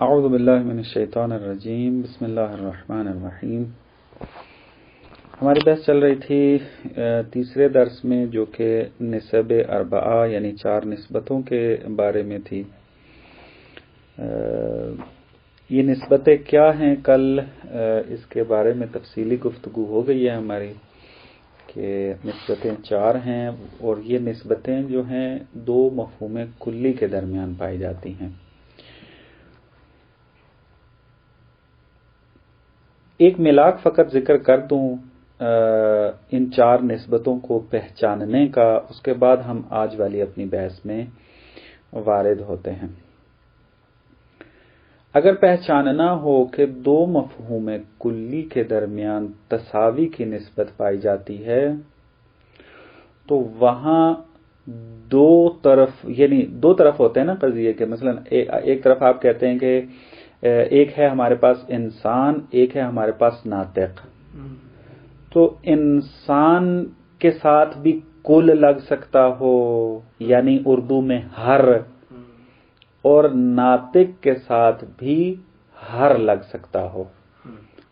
اعوذ باللہ من الشیطان الرجیم، بسم اللہ الرحمن الرحیم۔ ہماری بحث چل رہی تھی تیسرے درس میں، جو کہ نسب اربعہ یعنی 4 نسبتوں کے بارے میں تھی۔ یہ نسبتیں کیا ہیں، کل اس کے بارے میں تفصیلی گفتگو ہو گئی ہے ہماری کہ نسبتیں 4 ہیں، اور یہ نسبتیں جو ہیں 2 مفہوم کلی کے درمیان پائی جاتی ہیں۔ ایک ملاک فقط ذکر کر دوں ان 4 نسبتوں کو پہچاننے کا، اس کے بعد ہم آج والی اپنی بحث میں وارد ہوتے ہیں۔ اگر پہچاننا ہو کہ 2 مفہوم کلی کے درمیان تساوی کی نسبت پائی جاتی ہے، تو وہاں 2 طرف ہوتے ہیں نا قضیے کے۔ مثلا ایک طرف آپ کہتے ہیں کہ ایک ہے ہمارے پاس انسان، ایک ہے ہمارے پاس ناطق، تو انسان کے ساتھ بھی کل لگ سکتا ہو، یعنی اردو میں ہر، اور ناطق کے ساتھ بھی ہر لگ سکتا ہو،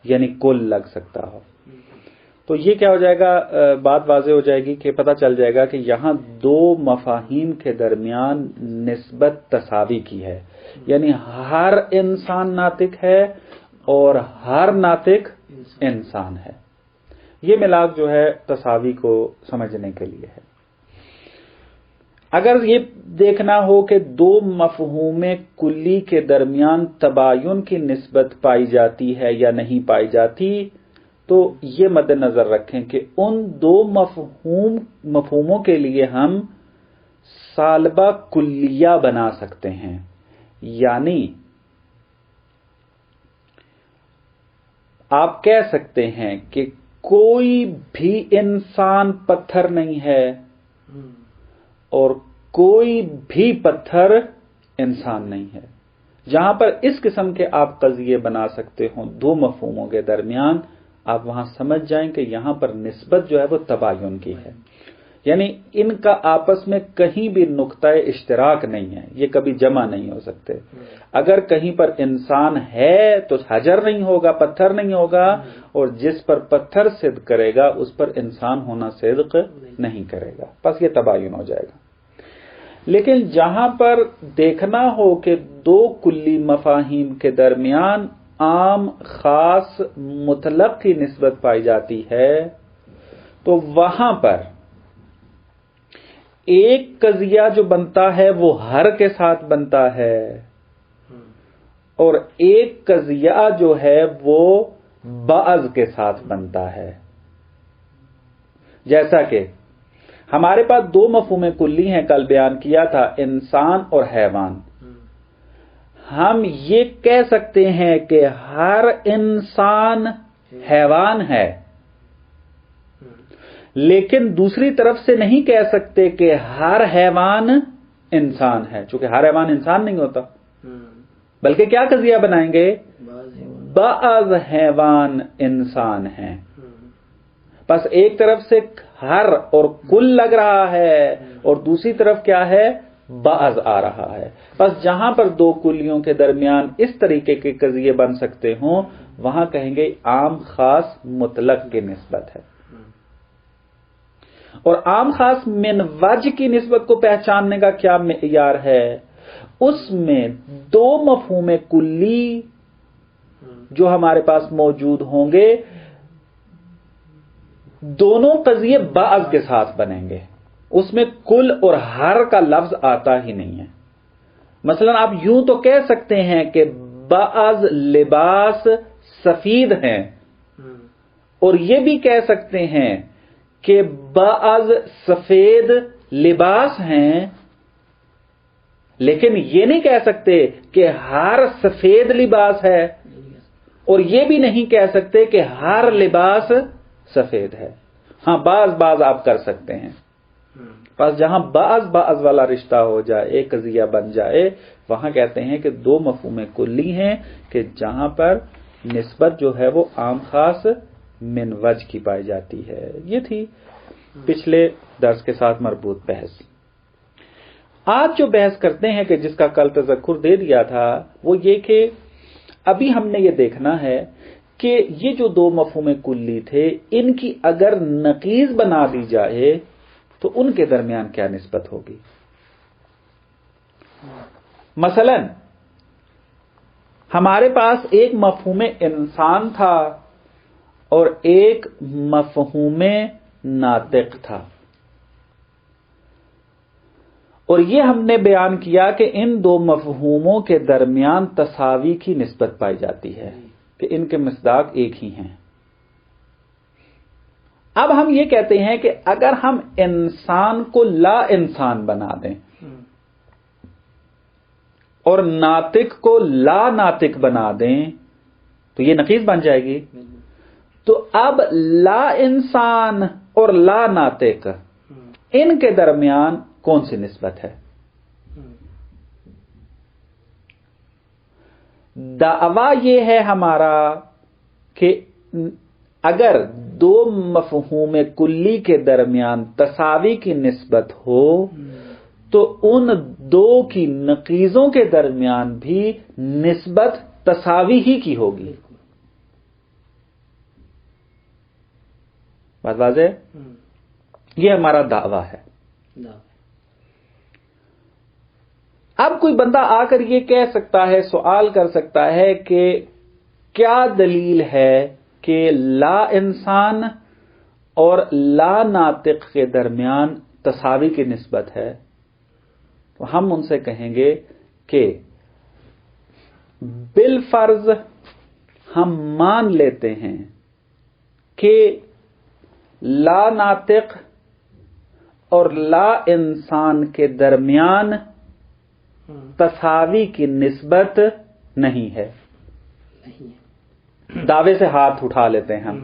یعنی کل لگ سکتا ہو۔ تو یہ کیا ہو جائے گا، بات واضح ہو جائے گی کہ پتہ چل جائے گا کہ یہاں 2 مفاہیم کے درمیان نسبت تساوی کی ہے، یعنی ہر انسان ناطق ہے اور ہر ناطق انسان ہے۔ یہ ملاک جو ہے تساوی کو سمجھنے کے لیے ہے۔ اگر یہ دیکھنا ہو کہ 2 مفہوم کلی کے درمیان تباین کی نسبت پائی جاتی ہے یا نہیں پائی جاتی، تو یہ مد نظر رکھیں کہ ان 2 مفہوموں کے لیے ہم سالبہ کلیہ بنا سکتے ہیں، یعنی آپ کہہ سکتے ہیں کہ کوئی بھی انسان پتھر نہیں ہے اور کوئی بھی پتھر انسان نہیں ہے۔ جہاں پر اس قسم کے آپ قضیے بنا سکتے ہوں 2 مفہوموں کے درمیان، آپ وہاں سمجھ جائیں کہ یہاں پر نسبت جو ہے وہ تباین کی ہے، یعنی ان کا آپس میں کہیں بھی نقطہ اشتراک نہیں ہے، یہ کبھی جمع نہیں ہو سکتے۔ اگر کہیں پر انسان ہے تو حجر نہیں ہوگا، پتھر نہیں ہوگا، اور جس پر پتھر صدق کرے گا اس پر انسان ہونا صدق نہیں کرے گا، بس یہ تباین ہو جائے گا۔ لیکن جہاں پر دیکھنا ہو کہ 2 کلی مفاہیم کے درمیان عام، خاص، مطلق کی نسبت پائی جاتی ہے، تو وہاں پر ایک قضیہ جو بنتا ہے وہ ہر کے ساتھ بنتا ہے، اور ایک قضیہ جو ہے وہ بعض کے ساتھ بنتا ہے۔ جیسا کہ ہمارے پاس 2 مفہوم کلی ہیں، کل بیان کیا تھا، انسان اور حیوان۔ ہم یہ کہہ سکتے ہیں کہ ہر انسان حیوان ہے، لیکن دوسری طرف سے نہیں کہہ سکتے کہ ہر حیوان انسان ہے، چونکہ ہر حیوان انسان نہیں ہوتا، بلکہ کیا قضیہ بنائیں گے، بعض حیوان انسان ہیں۔ بس ایک طرف سے ہر اور کل لگ رہا ہے، اور دوسری طرف کیا ہے، بعض آ رہا ہے۔ بس جہاں پر 2 کلیوں کے درمیان اس طریقے کے قضیے بن سکتے ہوں، وہاں کہیں گے عام، خاص، مطلق کی نسبت ہے۔ اور عام، خاص، من وجہ کی نسبت کو پہچاننے کا کیا معیار ہے، اس میں 2 مفہوم کلی جو ہمارے پاس موجود ہوں گے، دونوں قضیے بعض کے ساتھ بنیں گے، اس میں کل اور ہر کا لفظ آتا ہی نہیں ہے۔ مثلا آپ یوں تو کہہ سکتے ہیں کہ بعض لباس سفید ہیں، اور یہ بھی کہہ سکتے ہیں کہ بعض سفید لباس ہیں، لیکن یہ نہیں کہہ سکتے کہ ہر سفید لباس ہے، اور یہ بھی نہیں کہہ سکتے کہ ہر لباس سفید ہے۔ ہاں، بعض آپ کر سکتے ہیں۔ بس جہاں بعض والا رشتہ ہو جائے، ایک قضیہ بن جائے، وہاں کہتے ہیں کہ 2 مفہوم کلی ہیں کہ جہاں پر نسبت جو ہے وہ عام، خاص، من وجہ کی پائی جاتی ہے۔ یہ تھی پچھلے درس کے ساتھ مربوط بحث۔ آج جو بحث کرتے ہیں کہ جس کا کل تذکر دے دیا تھا وہ یہ کہ ابھی ہم نے یہ دیکھنا ہے کہ یہ جو دو مفہوم کلی تھے ان کی اگر نقیض بنا دی جائے تو ان کے درمیان کیا نسبت ہوگی. مثلا ہمارے پاس ایک مفہوم انسان تھا اور ایک مفہوم ناطق تھا، اور یہ ہم نے بیان کیا کہ ان دو مفہوموں کے درمیان تساوی کی نسبت پائی جاتی ہے کہ ان کے مصداق ایک ہی ہیں. اب ہم یہ کہتے ہیں کہ اگر ہم انسان کو لا انسان بنا دیں اور ناطق کو لا ناطق بنا دیں تو یہ نقیض بن جائے گی. تو اب لا انسان اور لا ناطق ان کے درمیان کون سی نسبت ہے؟ دعویٰ یہ ہے ہمارا کہ اگر دو مفہوم کلی کے درمیان تساوی کی نسبت ہو تو ان دو کی نقیضوں کے درمیان بھی نسبت تساوی ہی کی ہوگی. بات واضح؟ یہ ہمارا دعویٰ ہے. اب کوئی بندہ آ کر یہ کہہ سکتا ہے، سوال کر سکتا ہے کہ کیا دلیل ہے کہ لا انسان اور لا ناطق کے درمیان تساوی کی نسبت ہے؟ تو ہم ان سے کہیں گے کہ بالفرض ہم مان لیتے ہیں کہ لا ناطق اور لا انسان کے درمیان تساوی کی نسبت نہیں ہے. دعوے سے ہاتھ اٹھا لیتے ہیں ہم.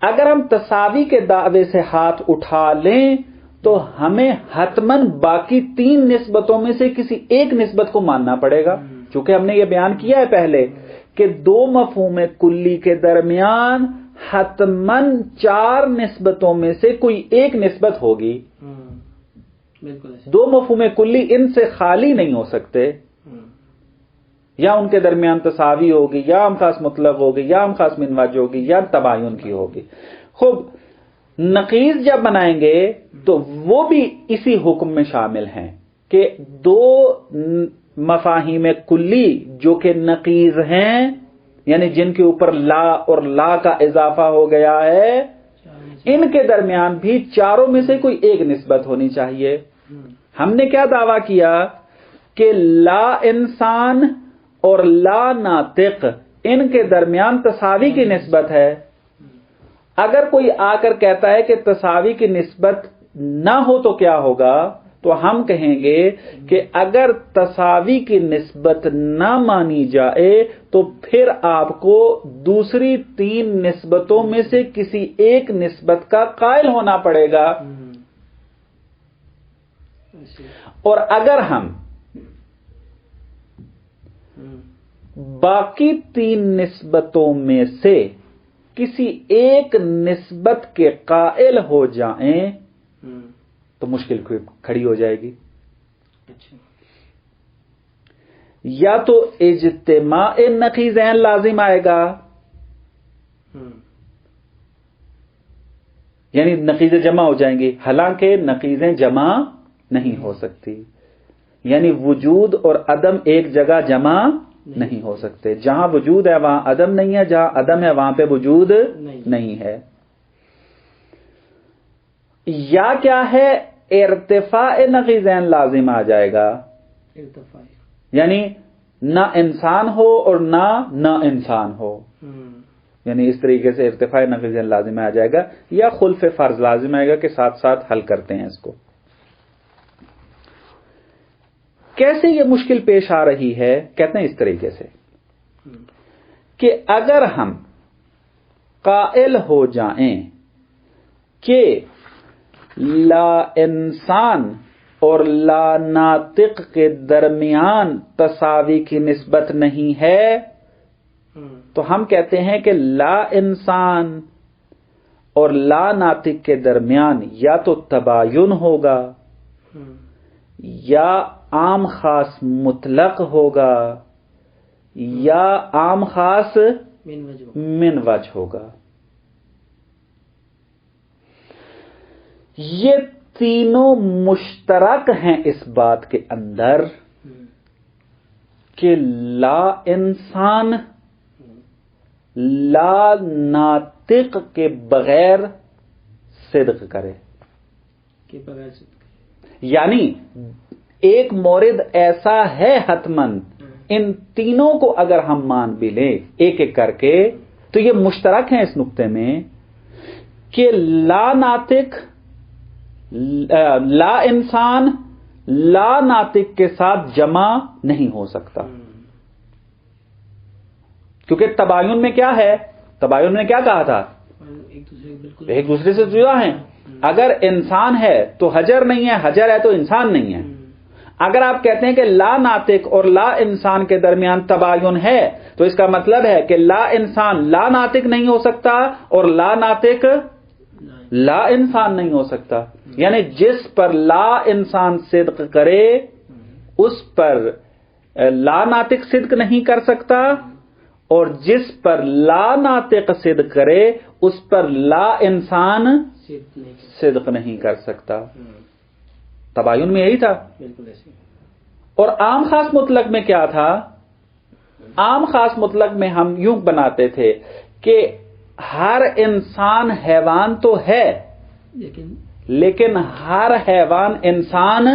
اگر ہم تساوی کے دعوے سے ہاتھ اٹھا لیں تو ہمیں حتماً باقی تین نسبتوں میں سے کسی ایک نسبت کو ماننا پڑے گا، چونکہ ہم نے یہ بیان کیا ہے پہلے کہ دو مفہوم کلی کے درمیان حتماً چار نسبتوں میں سے کوئی ایک نسبت ہوگی. دو مفہوم کلی ان سے خالی نہیں ہو سکتے، یا ان کے درمیان تساوی ہوگی، یا ہم خاص مطلق ہوگی، یا ہم خاص من وجہ ہوگی، یا تباین کی ہوگی. خوب، نقیض جب بنائیں گے تو وہ بھی اسی حکم میں شامل ہیں کہ دو مفاہیم کلی جو کہ نقیض ہیں، یعنی جن کے اوپر لا اور لا کا اضافہ ہو گیا ہے، ان کے درمیان بھی چاروں میں سے کوئی ایک نسبت ہونی چاہیے. ہم نے کیا دعویٰ کیا کہ لا انسان اور لا ناطق ان کے درمیان تساوی کی نسبت ہے. اگر کوئی آ کر کہتا ہے کہ تساوی کی نسبت نہ ہو تو کیا ہوگا؟ تو ہم کہیں گے کہ اگر تساوی کی نسبت نہ مانی جائے تو پھر آپ کو دوسری تین نسبتوں میں سے کسی ایک نسبت کا قائل ہونا پڑے گا. اور اگر ہم باقی تین نسبتوں میں سے کسی ایک نسبت کے قائل ہو جائیں تو مشکل کھڑی ہو جائے گی. یا تو اجتماع نقیضین لازم آئے گا، یعنی نقیضیں جمع ہو جائیں گی، حالانکہ نقیضیں جمع نہیں ہو سکتی. یعنی وجود اور عدم ایک جگہ جمع نہیں ہو سکتے. جہاں وجود ہے وہاں عدم نہیں ہے، جہاں عدم ہے وہاں پہ وجود نہیں ہے. یا کیا ہے، ارتفاع نقیضین لازم آ جائے گا، یعنی نہ انسان ہو اور نہ انسان ہو، یعنی اس طریقے سے ارتفاع نقیضین لازم آ جائے گا. یا خلف فرض لازم آئے گا کہ ساتھ ساتھ حل کرتے ہیں اس کو. کیسے یہ مشکل پیش آ رہی ہے؟ کہتے ہیں اس طریقے سے کہ اگر ہم قائل ہو جائیں کہ لا انسان اور لا ناطق کے درمیان تساوی کی نسبت نہیں ہے تو ہم کہتے ہیں کہ لا انسان اور لا ناطق کے درمیان یا تو تباین ہوگا یا عام خاص مطلق ہوگا یا عام خاص من وجہ ہوگا. یہ تینوں مشترک ہیں اس بات کے اندر کہ لا انسان لا ناطق کے بغیر صدق کرے. یعنی ایک مورد ایسا ہے حتماً، ان تینوں کو اگر ہم مان بھی لیں ایک ایک کر کے تو یہ مشترک ہیں اس نقطے میں کہ لا ناطق لا انسان لا ناطق کے ساتھ جمع نہیں ہو سکتا. کیونکہ تباین میں کیا ہے؟ تباین میں کیا کہا تھا؟ ایک دوسرے سے جدا ہیں. اگر انسان ہے تو حجر نہیں ہے، حجر ہے تو انسان نہیں ہے. اگر آپ کہتے ہیں کہ لا ناطق اور لا انسان کے درمیان تباین ہے تو اس کا مطلب ہے کہ لا انسان لا ناطق نہیں ہو سکتا اور لا ناطق لا انسان نہیں ہو سکتا. یعنی جس پر لا انسان صدق کرے اس پر لا ناطق صدق نہیں کر سکتا، اور جس پر لا ناطق صدق کرے اس پر لا انسان صدق نہیں کر سکتا. تباین میں یہی تھا. اور عام خاص مطلق میں کیا تھا؟ عام خاص مطلق میں ہم یوں بناتے تھے کہ ہر انسان حیوان تو ہے لیکن ہر حیوان انسان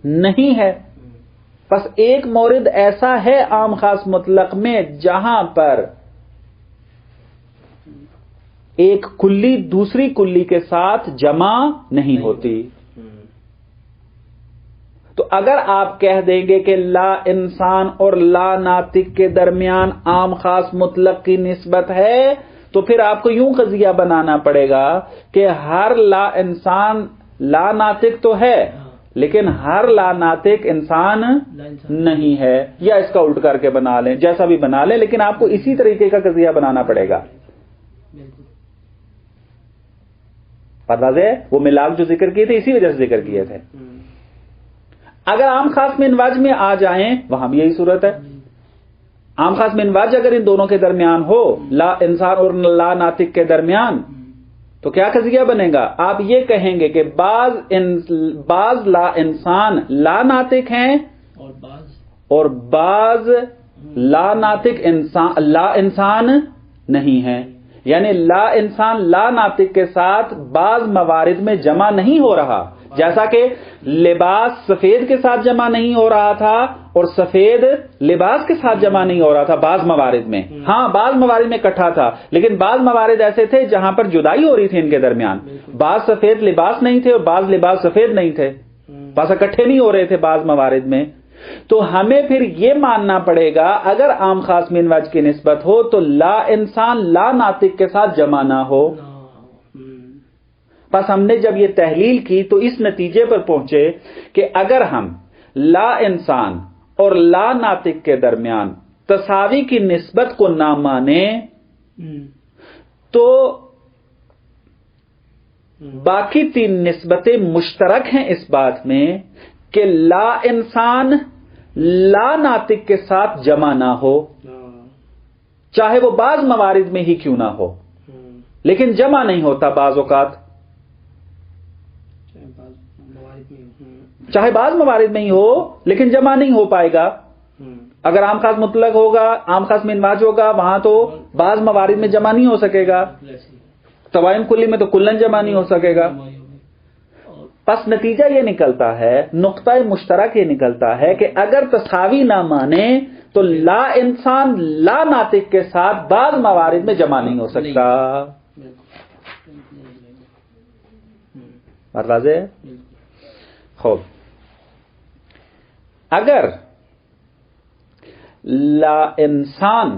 نہیں ہے. بس ایک مورد ایسا ہے عام خاص مطلق میں جہاں پر ایک کلی دوسری کلی کے ساتھ جمع نہیں ہوتی. تو اگر آپ کہہ دیں گے کہ لا انسان اور لا ناطق کے درمیان عام خاص مطلق کی نسبت ہے تو پھر آپ کو یوں قضیہ بنانا پڑے گا کہ ہر لا انسان لا ناطق تو ہے لیکن ہر لا ناطق انسان نہیں ہے. یا اس کا الٹ کر کے بنا لیں، جیسا بھی بنا لیں، لیکن آپ کو اسی طریقے کا قضیہ بنانا پڑے گا. پتہ ہے وہ ملاک جو ذکر کیے تھے اسی وجہ سے ذکر کیے تھے. اگر عام خاص من وجہ میں آ جائیں وہاں بھی یہی صورت ہے. عام خاص من وجہ اگر ان دونوں کے درمیان ہو، لا انسان اور لا ناطق کے درمیان، تو کیا قضیہ بنے گا؟ آپ یہ کہیں گے کہ بعض لا انسان لا ناطق ہیں اور بعض لا ناطق لا انسان نہیں ہیں. یعنی لا انسان لا ناطق کے ساتھ بعض موارد میں جمع نہیں ہو رہا، جیسا کہ لباس سفید کے ساتھ جمع نہیں ہو رہا تھا اور سفید لباس کے ساتھ جمع نہیں ہو رہا تھا بعض موارد میں. ہاں بعض موارد میں اکٹھا تھا لیکن بعض موارد ایسے تھے جہاں پر جدائی ہو رہی تھی ان کے درمیان. بعض سفید لباس نہیں تھے اور بعض لباس سفید نہیں تھے، بس اکٹھے نہیں ہو رہے تھے بعض موارد میں. تو ہمیں پھر یہ ماننا پڑے گا اگر عام خاص من وجہ کی نسبت ہو تو لا انسان لا ناطق کے ساتھ جمع نہ ہو. بس ہم نے جب یہ تحلیل کی تو اس نتیجے پر پہنچے کہ اگر ہم لا انسان اور لا ناطق کے درمیان تساوی کی نسبت کو نہ مانیں تو باقی تین نسبتیں مشترک ہیں اس بات میں کہ لا انسان لا ناطق کے ساتھ جمع نہ ہو، چاہے وہ بعض موارد میں ہی کیوں نہ ہو، لیکن جمع نہیں ہوتا بعض اوقات، چاہے بعض موارد میں ہی ہو لیکن جمع نہیں ہو پائے گا. اگر عام خاص مطلق ہوگا، عام خاص من وجہ ہوگا، وہاں تو بعض موارد میں جمع نہیں ہو سکے گا. تباین کلی میں تو کلن جمع نہیں ہو سکے گا. پس نتیجہ یہ نکلتا ہے، نقطہ مشترک یہ نکلتا ہے کہ اگر تساوی نہ مانے تو لا انسان لا ناطق کے ساتھ بعض موارد میں جمع نہیں ہو سکتا. بات واضح ہے؟ خوب، اگر لا انسان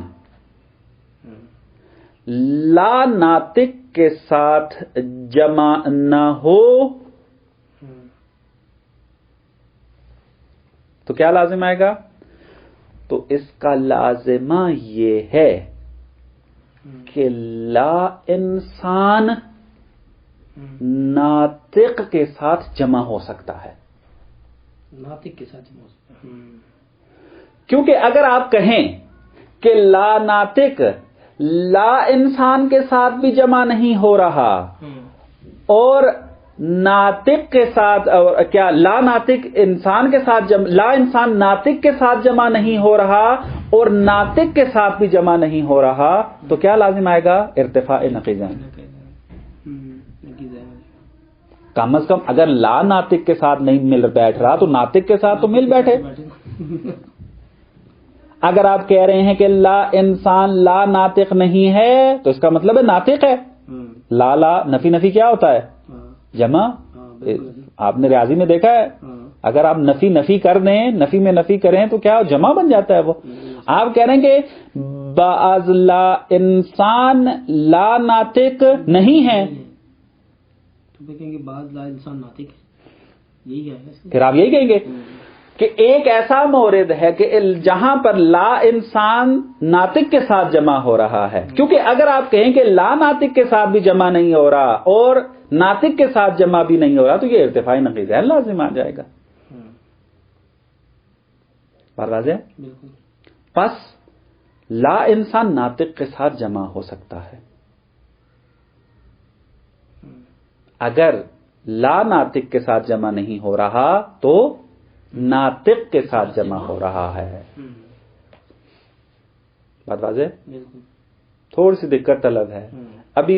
لا ناطق کے ساتھ جمع نہ ہو تو کیا لازم آئے گا؟ تو اس کا لازمہ یہ ہے کہ لا انسان ناطق کے ساتھ جمع ہو سکتا ہے. ناطق کے ساتھ جمع ہو سکتا ہے. کیونکہ اگر آپ کہیں کہ لا ناطق لا انسان کے ساتھ بھی جمع نہیں ہو رہا اور ناطق کے ساتھ کیا لا ناطق انسان کے ساتھ لا انسان ناطق کے ساتھ جمع نہیں ہو رہا اور ناطق کے ساتھ بھی جمع نہیں ہو رہا تو کیا لازم آئے گا؟ ارتفاع نقیضین. کم از کم اگر لا ناطق کے ساتھ نہیں مل بیٹھ رہا تو ناطق کے ساتھ تو مل بیٹھے. اگر آپ کہہ رہے ہیں کہ لا انسان لا ناطق نہیں ہے تو اس کا مطلب ہے ناطق ہے. لا لا نفی نفی کیا ہوتا ہے؟ جمع. آپ نے ریاضی میں دیکھا ہے اگر آپ نفی نفی کر دیں نفی میں نفی کریں تو کیا جمع بن جاتا ہے وہ. آپ کہہ رہے ہیں کہ بعض لا انسان لا ناطق نہیں ہے تو کہیں گے بعض لا انسان ناطق ہے. یہی ہے پھر آپ یہی کہیں گے کہ ایک ایسا مورد ہے کہ جہاں پر لا انسان ناطق کے ساتھ جمع ہو رہا ہے. کیونکہ اگر آپ کہیں کہ لا ناطق کے ساتھ بھی جمع نہیں ہو رہا اور ناطق کے ساتھ جمع بھی نہیں ہو رہا تو یہ ارتفاع نقیضین لازم آ جائے گا. بات واضح ہے؟ پس لا انسان ناطق کے ساتھ جمع ہو سکتا ہے. اگر لا ناطق کے ساتھ جمع نہیں ہو رہا تو ناطق کے ساتھ جمع ہو رہا ہے. بات واضح؟ تھوڑی سی دقت طلب ہے. ابھی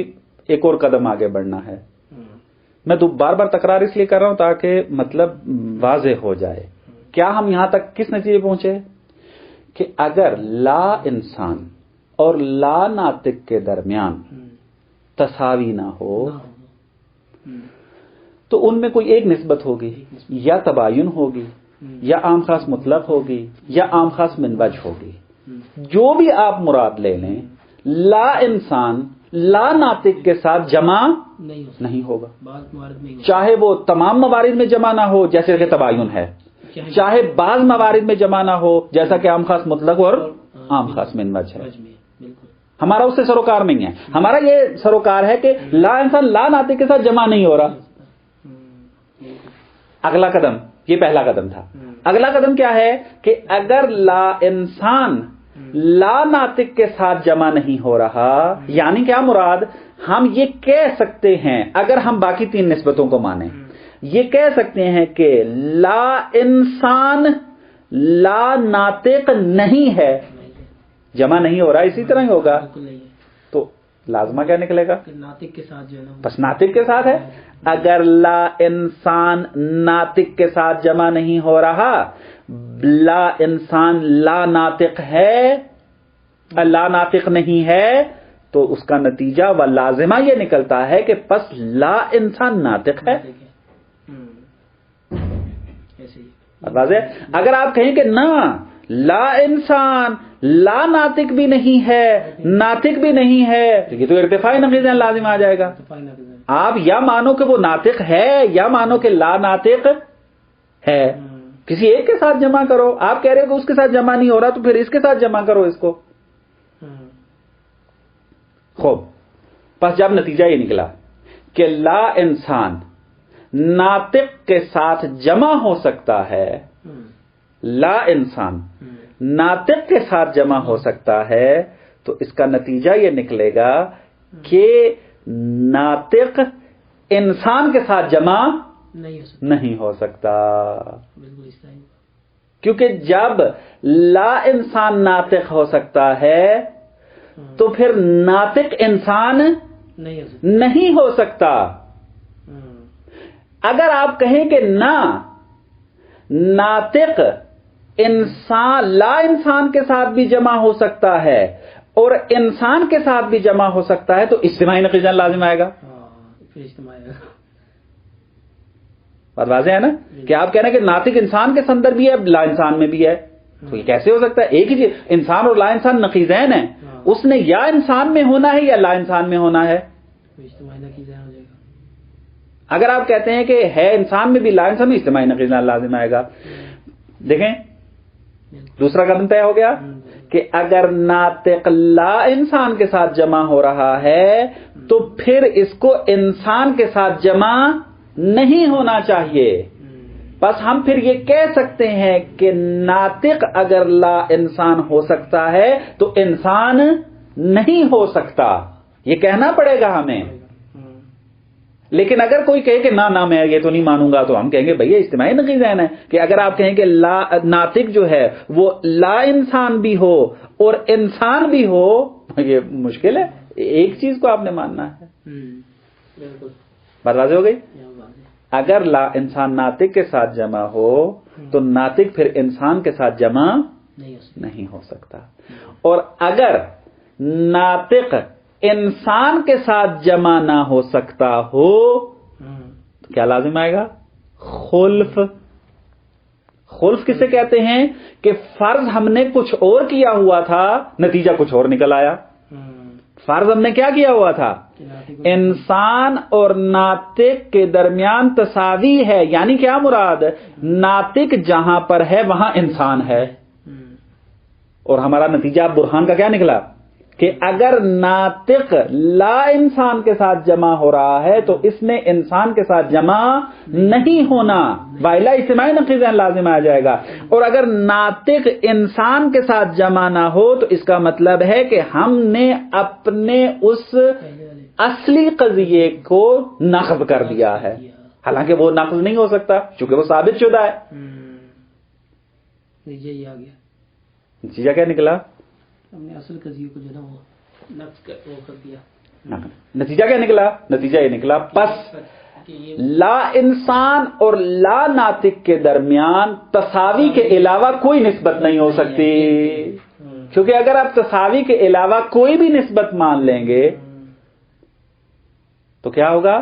ایک اور قدم آگے بڑھنا ہے. میں تو بار بار تکرار اس لیے کر رہا ہوں تاکہ مطلب واضح ہو جائے. کیا ہم یہاں تک کس نتیجے پہنچے کہ اگر لا انسان اور لا ناطق کے درمیان تساوی نہ ہو تو ان میں کوئی ایک نسبت ہوگی یا تباین ہوگی یا عام خاص مطلق ہوگی یا عام خاص من وجہ ہوگی. جو بھی آپ مراد لے لیں لا انسان لا ناطق کے ساتھ جمع نہیں ہوگا. چاہے وہ تمام موارد میں جمع نہ ہو جیسے کہ تباین ہے چاہے بعض موارد میں جمع نہ ہو جیسا کہ عام خاص مطلق اور عام خاص من وجہ ہے. ہمارا اس سے سروکار نہیں ہے. ہمارا یہ سروکار ہے کہ لا انسان لا ناطق کے ساتھ جمع نہیں ہو رہا. اگلا قدم یہ پہلا قدم تھا. اگلا قدم کیا ہے کہ اگر لا انسان لا ناطق کے ساتھ جمع نہیں ہو رہا یعنی کیا مراد ہم یہ کہہ سکتے ہیں اگر ہم باقی تین نسبتوں کو مانیں یہ کہہ سکتے ہیں کہ لا انسان لا ناطق نہیں ہے جمع نہیں ہو رہا اسی طرح ہی ہوگا تو لازمہ کیا نکلے گا؟ ناطق کے ساتھ جو ہے نا بس ناطق کے ساتھ ہے. اگر لا انسان ناطق کے ساتھ جمع نہیں ہو رہا لا انسان لا ناطق ہے لا ناطق نہیں ہے تو اس کا نتیجہ و لازمہ یہ نکلتا ہے کہ پس لا انسان ناطق ہے. اگر آپ کہیں کہ نہ لا انسان لا ناطق بھی نہیں ہے ناطق بھی نہیں ہے تو یہ تو ارتفاع نقیضین لازم آ جائے گا. آپ یا مانو کہ وہ ناطق ہے یا مانو کہ لا ناطق ہے. کسی ایک کے ساتھ جمع کرو. آپ کہہ رہے ہو کہ اس کے ساتھ جمع نہیں ہو رہا تو پھر اس کے ساتھ جمع کرو اس کو. خوب پس جب نتیجہ یہ نکلا کہ لا انسان ناطق کے ساتھ جمع ہو سکتا ہے لا انسان ناطق کے ساتھ جمع ہو سکتا ہے تو اس کا نتیجہ یہ نکلے گا کہ ناطق انسان کے ساتھ جمع نہیں ہو سکتا. کیونکہ جب لا انسان ناطق ہو سکتا ہے تو پھر ناطق انسان نہیں ہو سکتا. اگر آپ کہیں کہ نہ ناطق انسان لا انسان کے ساتھ بھی جمع ہو سکتا ہے اور انسان کے ساتھ بھی جمع ہو سکتا ہے تو اجتماعی نقیضین لازم آئے گا. بات واضح ہے نا کہ آپ کہہ رہے ہیں کہ ناطق انسان کے اندر بھی ہے لا انسان میں بھی ہے تو یہ کیسے ہو سکتا ہے؟ ایک ہی چیز انسان اور لا انسان نقیضین ہیں. اس نے یا انسان میں ہونا ہے یا لا انسان میں ہونا ہے. اگر آپ کہتے ہیں کہ ہے انسان میں بھی لا انسان میں اجتماعی نقیضین لازم آئے گا. دیکھیں دوسرا قدم طے ہو گیا کہ اگر ناطق لا انسان کے ساتھ جمع ہو رہا ہے تو پھر اس کو انسان کے ساتھ جمع نہیں ہونا چاہیے. بس ہم پھر یہ کہہ سکتے ہیں کہ ناطق اگر لا انسان ہو سکتا ہے تو انسان نہیں ہو سکتا، یہ کہنا پڑے گا ہمیں۔ لیکن اگر کوئی کہے کہ نہ میں یہ تو نہیں مانوں گا، تو ہم کہیں گے بھئی اجتماعی نقیضین ہے کہ اگر آپ کہیں کہ ناطق جو ہے وہ لا انسان بھی ہو اور انسان بھی ہو، یہ مشکل ہے، ایک چیز کو آپ نے ماننا ہے۔ بالکل بات واضح ہو گئی؟ اگر لا انسان ناطق کے ساتھ جمع ہو تو ناطق پھر انسان کے ساتھ جمع نہیں ہو سکتا، اور اگر ناطق انسان کے ساتھ جمع نہ ہو سکتا ہو تو کیا لازم آئے گا؟ خلف۔ خلف کسے کہتے ہیں؟ کہ فرض ہم نے کچھ اور کیا ہوا تھا، نتیجہ کچھ اور نکل آیا۔ فرض ہم نے کیا کیا ہوا تھا؟ انسان اور ناطق کے درمیان تساوی ہے، یعنی کیا مراد؟ ناطق جہاں پر ہے وہاں انسان ہے، اور ہمارا نتیجہ برہان کا کیا نکلا؟ کہ اگر ناطق لا انسان کے ساتھ جمع ہو رہا ہے تو اس میں انسان کے ساتھ جمع نہیں ہونا، وائلا اجتماعی نقیضین لازم آ جائے گا۔ اور اگر ناطق انسان کے ساتھ جمع نہ ہو تو اس کا مطلب ہے کہ ہم نے اپنے اس اصلی قضیے کو نقض کر دیا ہے، حالانکہ وہ نقض نہیں ہو سکتا چونکہ وہ ثابت شدہ ہے۔ نتیجہ کیا نکلا؟ ہم نے اصل قضیے کو جو ہے نا وہ نقض کر دیا۔ نتیجہ کیا نکلا؟ نتیجہ یہ نکلا پس لا انسان اور لا ناطق کے درمیان تساوی کے علاوہ کوئی نسبت نہیں ہو سکتی، کیونکہ اگر آپ تساوی کے علاوہ کوئی بھی نسبت مان لیں گے تو کیا ہوگا؟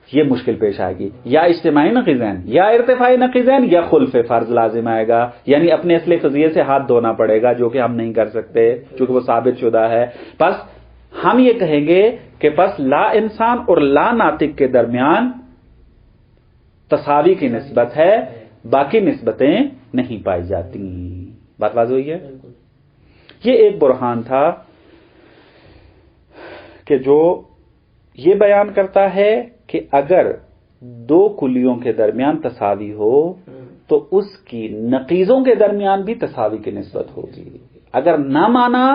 یہ مشکل پیش آئے گی، یا اجتماعی نقیضین یا ارتفاعی نقیضین یا خلف فرض لازم آئے گا، یعنی اپنے اصلی قضیے سے ہاتھ دھونا پڑے گا، جو کہ ہم نہیں کر سکتے چونکہ وہ ثابت شدہ ہے۔ بس ہم یہ کہیں گے کہ بس لا انسان اور لا ناطق کے درمیان تساوی کی نسبت ہے، باقی نسبتیں نہیں پائی جاتی۔ بات واضح ہوئی ہے؟ یہ ایک برہان تھا کہ جو یہ بیان کرتا ہے کہ اگر دو کلیوں کے درمیان تساوی ہو تو اس کی نقیضوں کے درمیان بھی تساوی کی نسبت ہوگی۔ اگر نہ مانا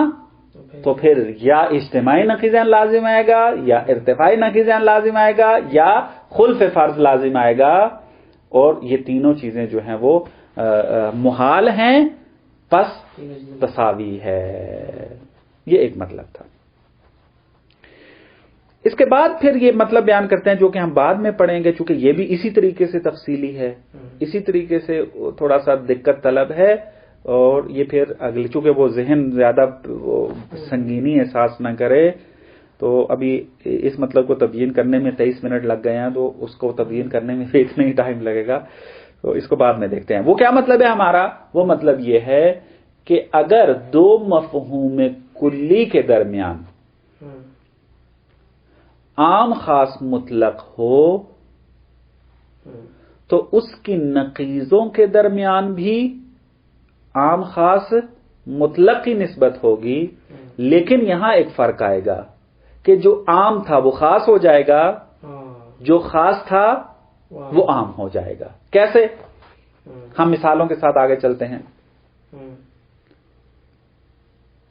تو پھر یا اجتماعی نقیضین لازم آئے گا، یا ارتفاعی نقیضین لازم آئے گا، یا خلف فرض لازم آئے گا، اور یہ تینوں چیزیں جو ہیں وہ محال ہیں، پس تساوی ہے۔ یہ ایک مطلب تھا۔ اس کے بعد پھر یہ مطلب بیان کرتے ہیں جو کہ ہم بعد میں پڑھیں گے، چونکہ یہ بھی اسی طریقے سے تفصیلی ہے، اسی طریقے سے تھوڑا سا دقت طلب ہے، اور یہ پھر اگلی چونکہ وہ ذہن زیادہ سنگینی احساس نہ کرے، تو ابھی اس مطلب کو تبیین کرنے میں 23 منٹ لگ گئے ہیں، تو اس کو تبیین کرنے میں اتنا ہی ٹائم لگے گا، تو اس کو بعد میں دیکھتے ہیں۔ وہ کیا مطلب ہے ہمارا؟ وہ مطلب یہ ہے کہ اگر دو مفہوم کلی کے درمیان عام خاص مطلق ہو تو اس کی نقیضوں کے درمیان بھی عام خاص مطلق کی نسبت ہوگی، لیکن یہاں ایک فرق آئے گا کہ جو عام تھا وہ خاص ہو جائے گا، جو خاص تھا وہ عام ہو جائے گا۔ کیسے؟ ہم مثالوں کے ساتھ آگے چلتے ہیں۔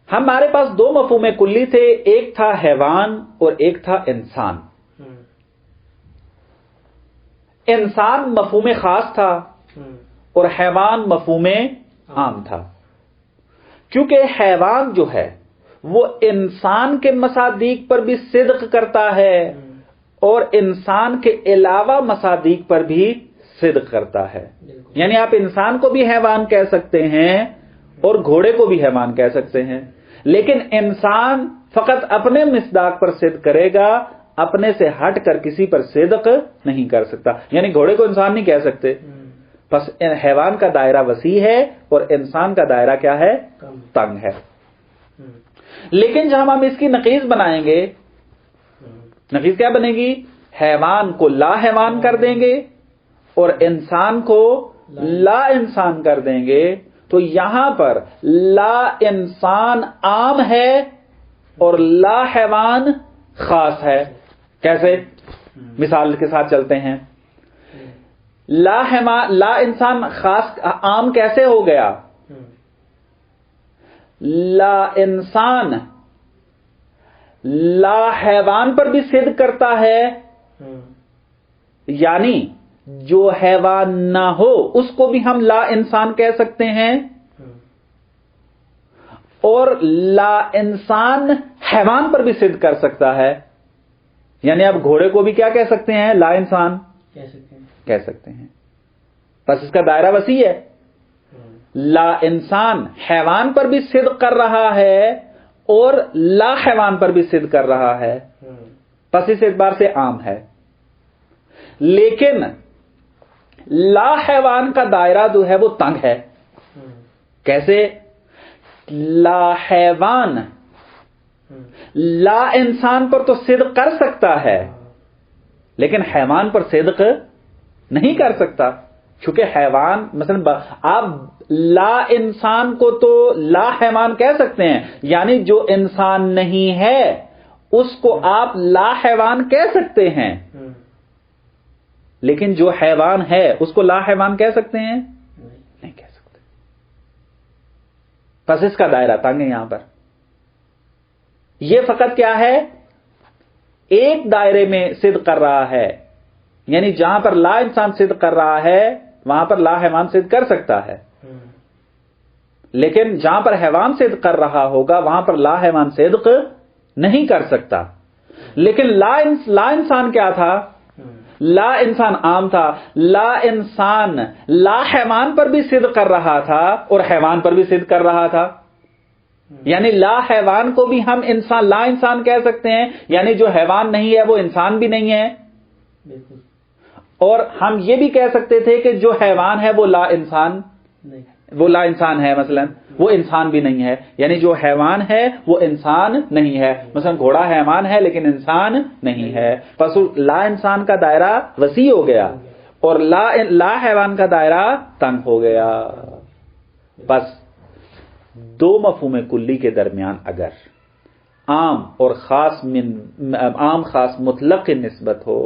ہمارے پاس دو مفہوم کلی تھے، ایک تھا حیوان اور ایک تھا انسان۔ انسان مفہوم خاص تھا اور حیوان مفہوم عام تھا۔ کیونکہ حیوان جو ہے وہ انسان کے مصادیق پر بھی صدق کرتا ہے اور انسان کے علاوہ مصادیق پر بھی صدق کرتا ہے، یعنی آپ انسان کو بھی حیوان کہہ سکتے ہیں اور گھوڑے کو بھی حیوان کہہ سکتے ہیں، لیکن انسان فقط اپنے مصداق پر صدق کرے گا، اپنے سے ہٹ کر کسی پر صدق نہیں کر سکتا، یعنی گھوڑے کو انسان نہیں کہہ سکتے۔ بس حیوان کا دائرہ وسیع ہے اور انسان کا دائرہ کیا ہے؟ تنگ ہے۔ لیکن جب ہم اس کی نقیض بنائیں گے، نقیض کیا بنے گی؟ حیوان کو لا حیوان کر دیں گے اور انسان کو لا انسان کر دیں گے، تو یہاں پر لا انسان عام ہے اور لا حیوان خاص ہے۔ کیسے؟ مثال کے ساتھ چلتے ہیں۔ لا انسان خاص عام کیسے ہو گیا؟ لا انسان لا حیوان پر بھی صدق کرتا ہے، یعنی جو حیوان نہ ہو اس کو بھی ہم لا انسان کہہ سکتے ہیں، اور لا انسان حیوان پر بھی صدق کر سکتا ہے، یعنی اب گھوڑے کو بھی کیا کہہ سکتے ہیں؟ لا انسان کہہ سکتے ہیں۔ بس اس کا دائرہ وسیع ہے۔ لا انسان حیوان پر بھی صدق کر رہا ہے اور لا حیوان پر بھی صدق کر رہا ہے، بس اس اعتبار سے عام ہے۔ لیکن لا حیوان کا دائرہ جو ہے وہ تنگ ہے۔ کیسے؟ لا حیوان لا انسان پر تو صدق کر سکتا ہے لیکن حیوان پر صدق نہیں کر سکتا، چونکہ حیوان مثلا آپ لا انسان کو تو لا حیوان کہہ سکتے ہیں، یعنی جو انسان نہیں ہے اس کو آپ لا حیوان کہہ سکتے ہیں، لیکن جو حیوان ہے اس کو لا حیوان کہہ سکتے ہیں؟ نہیں کہہ سکتے۔ بس اس کا دائرہ تنگ ہے یہاں پر۔ یہ فقط کیا ہے؟ ایک دائرے میں صدق کر رہا ہے، یعنی جہاں پر لا انسان صدق کر رہا ہے وہاں پر لا حیوان صدق کر سکتا ہے، لیکن جہاں پر حیوان صدق کر رہا ہوگا وہاں پر لا حیوان صدق نہیں کر سکتا۔ لیکن لا انسان کیا تھا؟ لا انسان عام تھا، لا انسان لا حیوان پر بھی صدق کر رہا تھا اور حیوان پر بھی صدق کر رہا تھا، یعنی لا حیوان کو بھی ہم لا انسان کہہ سکتے ہیں، یعنی جو حیوان نہیں ہے وہ انسان بھی نہیں ہے، اور ہم یہ بھی کہہ سکتے تھے کہ جو حیوان ہے وہ لا انسان ہے، مثلا وہ انسان بھی نہیں ہے، یعنی جو حیوان ہے وہ انسان نہیں ہے، مثلا گھوڑا حیوان ہے لیکن انسان نہیں ہے۔ پس لا انسان کا دائرہ وسیع ہو گیا اور لا حیوان کا دائرہ تنگ ہو گیا۔ بس دو مفہوم کلی کے درمیان اگر عام اور عام خاص مطلق کی نسبت ہو،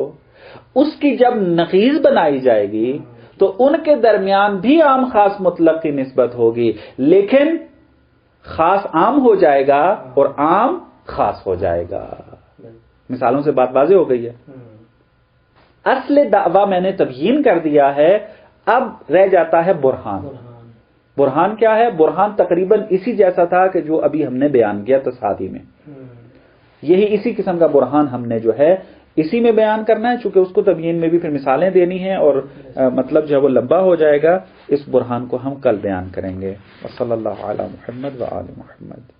اس کی جب نقیض بنائی جائے گی تو ان کے درمیان بھی عام خاص مطلق کی نسبت ہوگی، لیکن خاص عام ہو جائے گا اور عام خاص ہو جائے گا۔ مثالوں سے بات واضح ہو گئی ہے۔ اصل دعویٰ میں نے تبیین کر دیا ہے، اب رہ جاتا ہے برہان۔ برہان کیا ہے؟ برہان تقریباً اسی جیسا تھا کہ جو ابھی ہم نے بیان کیا تصحیح میں، یہی اسی قسم کا برہان ہم نے جو ہے اسی میں بیان کرنا ہے، چونکہ اس کو تبیین میں بھی پھر مثالیں دینی ہیں اور مطلب جو ہے وہ لمبا ہو جائے گا۔ اس برہان کو ہم کل بیان کریں گے۔ وصلی اللہ علی محمد و آل محمد۔